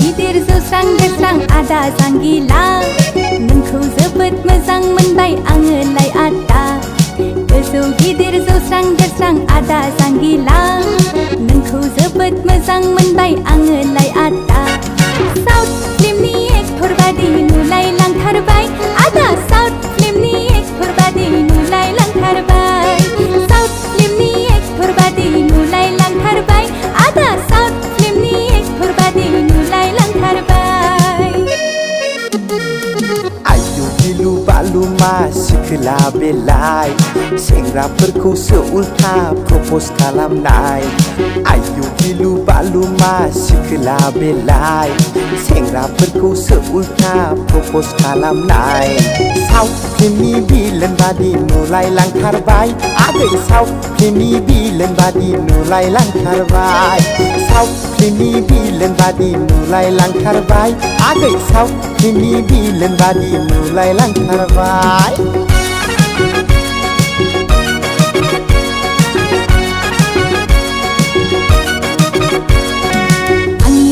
गिदिर जौस्रां देरस्रां आदा जांगिला नोंखौ जोबोद मोजां मोनबाय आङोलाय आदा गोजौ गिदिर जौस्रां देरस्रां आदा जांगिला नोंखौ जोबोद मोजां मोनबाय आङोलाय आदा साउथ फिल्मनि एक्टर बादि नुलायलांथारबाय आदा साउथ फिल्मनि एक्टर बादि नुलायलांथारबाय साउथ फिल्मनि एक्टर बादि नुलायलांथारबाय आदा साउथ फिल्मनि एक्टर बादि नुलायलांथारबाय आयु गिलु बालु मा सिखोला बेलाय सेंग्राफोरखौसो उल्था प्रप'ज खालामनाय आयु गिलु बालु मा सिखोला बेलाय सेंग्राफोरखौसो उल्था प्रप'ज खालामनाय साउथ फिल्मनि बिलेन बादि नुलायलांथारबाय आदै साउथ फिल्मनि बिलेन बादि नुलायलांथारबाय साउथ फिल्मनि बिलेन बादि नुलायलांथारबाय आदै साउथ फिल्मनि बिलेन बादि नुलायलांथारबाय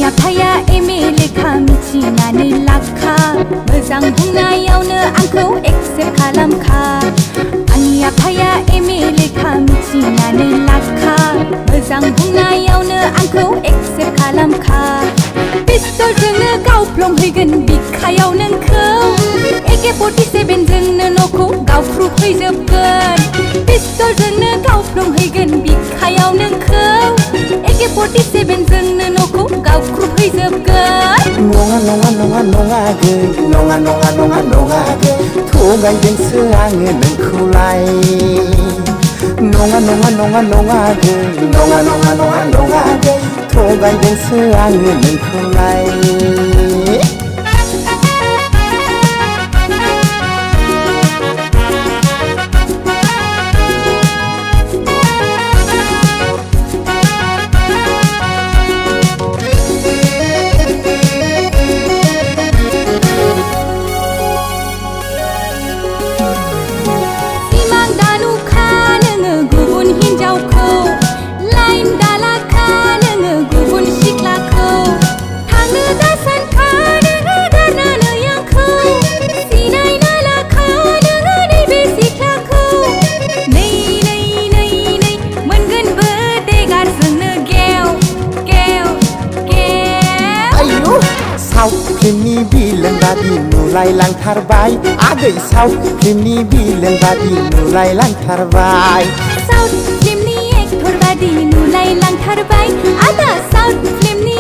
आफाया एम.ए. लेखा मिथिनानै लाखा मोजां बुंनायावनो आंखौ एक्सेप्ट खालामखा आंनि आफाया एम.ए. लेखा मिथिनानै लाखा मोजां बुंनायावनो आंखौ एक्सेप्ट खालामखा पिस्तलजोंनो गावफ्लंहैगोन बिखायाव नोंखौ AK-47 जोंनो न'खौ गावख्रुबहैजोबगोन पिस्तलजोंनो गावफ्लंहैगोन बिखायाव नोंखौ AK-47 जोंनो न'खौ गावख्रुबहैजोबगोन नङा नङा नङा नङा गै नङा नङा नङा नङा गै थगायदोंसो आङो नोंखौलाय नङा नङा नङा नङा गै नङा नङा नङा नङा गै थगायदोंसो आङो नोंखौलाय साउथ फिल्मनि बिलेन बादि नुलायलांथारबाय आदै साउथ फिल्मनि बिलेन बादि नुलायलांथारबाय साउथ फिल्मनि एक्टर बादि नुलायलांथारबाय आदा साउथ फिल्मनि